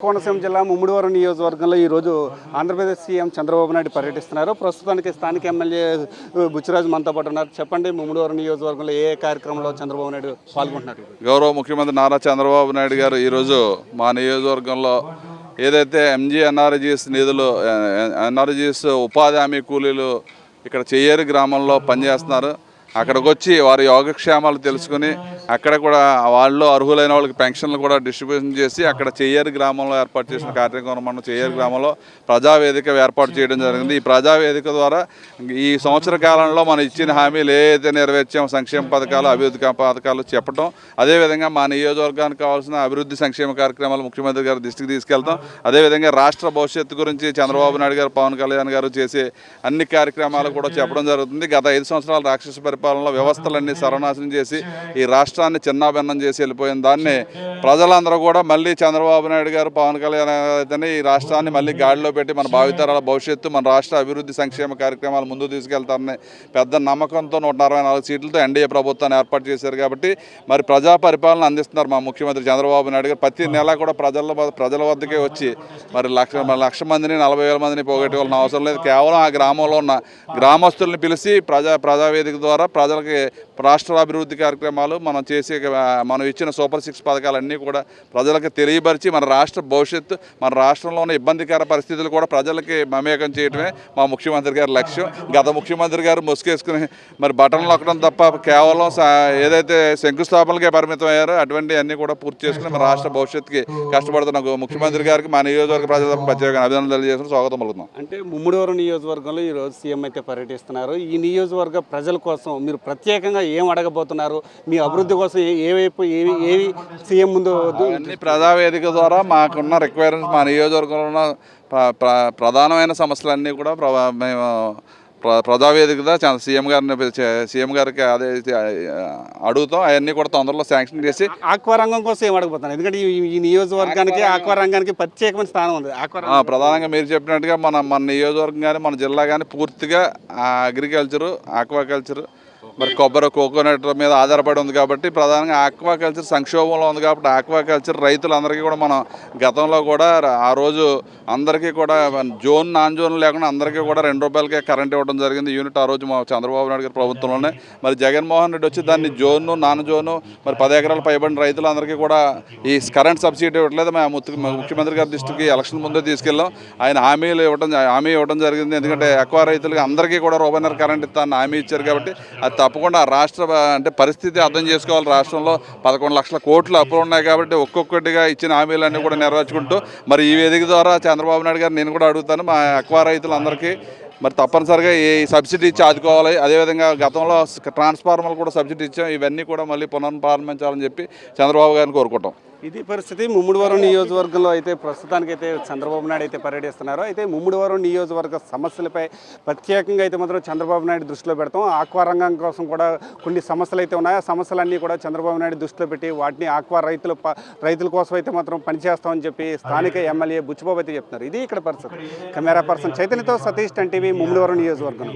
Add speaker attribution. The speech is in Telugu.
Speaker 1: కోనసీమ జిల్లా ముమ్మిడివరం నియోజకవర్గంలో ఈరోజు ఆంధ్రప్రదేశ్ సీఎం చంద్రబాబు నాయుడు పర్యటిస్తున్నారు. ప్రస్తుతానికి స్థానిక ఎమ్మెల్యే బుచ్చిరాజు మనతో పాటు ఉన్నారు. చెప్పండి, ముమ్మిడివరం నియోజకవర్గంలో ఏ కార్యక్రమంలో చంద్రబాబు నాయుడు పాల్గొంటున్నారు?
Speaker 2: గౌరవ ముఖ్యమంత్రి నారా చంద్రబాబు నాయుడు గారు ఈరోజు మా నియోజకవర్గంలో ఏదైతే ఎంజీఎన్ఆర్జీఎస్ నిధులు ఎన్ఆర్జీఎస్ ఉపాధి హామీ కూలీలు ఇక్కడ చెయ్యేరు గ్రామంలో పనిచేస్తున్నారు. అక్కడికి వచ్చి వారి యోగక్షేమాలు తెలుసుకుని అక్కడ కూడా వాళ్ళు అర్హులైన వాళ్ళకి పెన్షన్లు కూడా డిస్ట్రిబ్యూషన్ చేసి అక్కడ చెయ్యేరు గ్రామంలో ఏర్పాటు చేసిన కార్యక్రమం మనం చెయ్యేరు గ్రామంలో ప్రజావేదిక ఏర్పాటు చేయడం జరిగింది. ఈ ప్రజావేదిక ద్వారా ఈ సంవత్సర కాలంలో మనం ఇచ్చిన హామీలు ఏదైతే నెరవేర్చామో సంక్షేమ పథకాలు అభివృద్ధి పథకాలు చెప్పడం, అదేవిధంగా మా నియోజకవర్గానికి కావాల్సిన అభివృద్ధి సంక్షేమ కార్యక్రమాలు ముఖ్యమంత్రి గారి దృష్టికి తీసుకెళ్తాం. అదేవిధంగా రాష్ట్ర భవిష్యత్తు గురించి చంద్రబాబు నాయుడు గారు పవన్ కళ్యాణ్ గారు చేసే అన్ని కార్యక్రమాలు కూడా చెప్పడం జరుగుతుంది. గత 5 సంవత్సరాల రాక్షస పరిపాలనలో వ్యవస్థలన్నీ సర్వనాశనం చేసి ఈ రాష్ట్రాన్ని చిన్నాభిన్నం చేసి వెళ్ళిపోయిన దాన్ని ప్రజలందరూ కూడా మళ్ళీ చంద్రబాబు నాయుడు గారు పవన్ కళ్యాణ్ అయితేనే ఈ రాష్ట్రాన్ని మళ్ళీ గాడిలో పెట్టి మన భావితరాల భవిష్యత్తు మన రాష్ట్ర అభివృద్ధి సంక్షేమ కార్యక్రమాలు ముందుకు తీసుకెళ్తారని పెద్ద నమ్మకంతో 164 సీట్లతో ఎన్డీఏ ప్రభుత్వాన్ని ఏర్పాటు చేశారు. కాబట్టి మరి ప్రజా పరిపాలన అందిస్తున్నారు మా ముఖ్యమంత్రి చంద్రబాబు నాయుడు గారు. ప్రతి నెల కూడా ప్రజల వద్దకే వచ్చి మరి లక్ష మందిని 40,000 మందిని పోగొట్టుకోవాల్సిన అవసరం లేదు. కేవలం ఆ గ్రామంలో ఉన్న గ్రామస్తుల్ని పిలిచి ప్రజావేదిక ద్వారా ప్రజలకి రాష్ట్ర అభివృద్ధి కార్యక్రమాలు మనం ఇచ్చిన సూపర్ 6 పథకాలన్నీ కూడా ప్రజలకు తెలియపరిచి మన రాష్ట్ర భవిష్యత్తు మన రాష్ట్రంలో ఉన్న ఇబ్బందికర పరిస్థితులు కూడా ప్రజలకి మమేకం చేయడమే మా ముఖ్యమంత్రి గారి లక్ష్యం. గత ముఖ్యమంత్రి గారు ముసుగేసుకుని మరి బటన్లు నొక్కడం తప్ప కేవలం ఏదైతే శంకుస్థాపనలకే పరిమితం అయ్యారో అటువంటి అన్నీ కూడా పూర్తి చేసుకుని మన రాష్ట్ర భవిష్యత్తుకి కష్టపడుతున్న ముఖ్యమంత్రి గారికి మా నియోజకవర్గ ప్రజల ప్రత్యేక అభినందనలు తెలియజేసిన స్వాగతం పలుకుతున్నాం.
Speaker 1: అంటే ముమ్మిడివరం నియోజకవర్గంలో ఈరోజు సీఎం అయితే పర్యటిస్తున్నారు. ఈ నియోజకవర్గ ప్రజల కోసం మీరు ప్రత్యేకంగా ఏం అడగబోతున్నారు? మీ అభివృద్ధి కోసం ఏవైపు ఏవి సీఎం ముందు
Speaker 2: అన్ని ప్రజావేదిక ద్వారా మాకున్న రిక్వైర్మెంట్స్ మా నియోజకవర్గంలో ఉన్న ప్రధానమైన సమస్యలన్నీ కూడా మేము ప్రజావేదిక సీఎం గారికి అదే అడుగుతాం. అవన్నీ కూడా తొందరలో శాంక్షన్ చేసి
Speaker 1: ఆక్వా రంగం కోసం ఏం అడగబోతున్నారు? ఎందుకంటే ఈ నియోజకవర్గానికి ఆక్వా రంగానికి ప్రత్యేకమైన స్థానం ఉంది.
Speaker 2: ప్రధానంగా మీరు చెప్పినట్టుగా మన నియోజకవర్గం కానీ మన జిల్లా కానీ పూర్తిగా అగ్రికల్చరు ఆక్వాకల్చరు మరి కొబ్బరి కోకోనట్ మీద ఆధారపడి ఉంది. కాబట్టి ప్రధానంగా ఆక్వాకల్చర్ సంక్షోభంలో ఉంది. కాబట్టి ఆక్వాకల్చర్ రైతులందరికీ కూడా మనం గతంలో కూడా ఆ రోజు అందరికీ కూడా జోన్ నాన్ జోన్ లేకుండా అందరికీ కూడా ₹2కే కరెంట్ ఇవ్వడం జరిగింది యూనిట్. ఆ రోజు మా చంద్రబాబు నాయుడు గారి ప్రభుత్వంలోనే మరి జగన్మోహన్ రెడ్డి వచ్చి దాన్ని జోను నాన్ జోను మరి 10 ఎకరాలు పైబడిన రైతులందరికీ కూడా ఈ కరెంట్ సబ్సిడీ ఇవ్వట్లేదు. మేము ముఖ్యమంత్రి గారి దృష్టికి ఎలక్షన్ ముందే తీసుకెళ్ళాం. ఆయన హామీ ఇవ్వడం జరిగింది. ఎందుకంటే ఎక్కువ రైతులకి అందరికీ కూడా ₹1.5 కరెంట్ ఇస్తానని హామీ ఇచ్చారు. కాబట్టి అది తప్పకుండా రాష్ట్ర అంటే పరిస్థితి అర్థం చేసుకోవాలి. రాష్ట్రంలో 11 లక్షల కోట్లు అప్పులు ఉన్నాయి. కాబట్టి ఒక్కొక్కటిగా ఇచ్చిన హామీలన్నీ కూడా నెరవేర్చుకుంటూ మరి ఈ వేదిక ద్వారా చంద్రబాబు నాయుడు గారు నేను కూడా అడుగుతాను, మా ఎక్కువ రైతులందరికీ మరి తప్పనిసరిగా ఈ సబ్సిడీ ఇచ్చి ఆదుకోవాలి. అదేవిధంగా గతంలో ట్రాన్స్ఫార్మర్లు కూడా సబ్సిడీ ఇచ్చాం. ఇవన్నీ కూడా మళ్ళీ పునఃప్రారంభించాలని చెప్పి చంద్రబాబు గారిని కోరుకుంటాం.
Speaker 1: ఇది పరిస్థితి. ముమ్మిడివరం నియోజకవర్గంలో అయితే ప్రస్తుతానికైతే చంద్రబాబు నాయుడు అయితే పర్యటిస్తున్నారు. అయితే ముమ్మిడివరం నియోజకవర్గ సమస్యలపై ప్రత్యేకంగా అయితే మాత్రం చంద్రబాబు నాయుడు దృష్టిలో పెడతాం. ఆక్వా రంగం కోసం కూడా కొన్ని సమస్యలు అయితే ఉన్నాయి. ఆ సమస్యలన్నీ కూడా చంద్రబాబు నాయుడు దృష్టిలో పెట్టి వాటిని ఆక్వా రైతుల కోసం అయితే మాత్రం పనిచేస్తామని చెప్పి స్థానిక ఎమ్మెల్యే బుచ్చిబాబు అయితే చెప్తున్నారు. ఇది ఇక్కడ పరిస్థితి. కెమెరా పర్సన్ చైతన్యతో సతీష్, 10 టీవీ, ముమ్మిడివరం నియోజకవర్గం.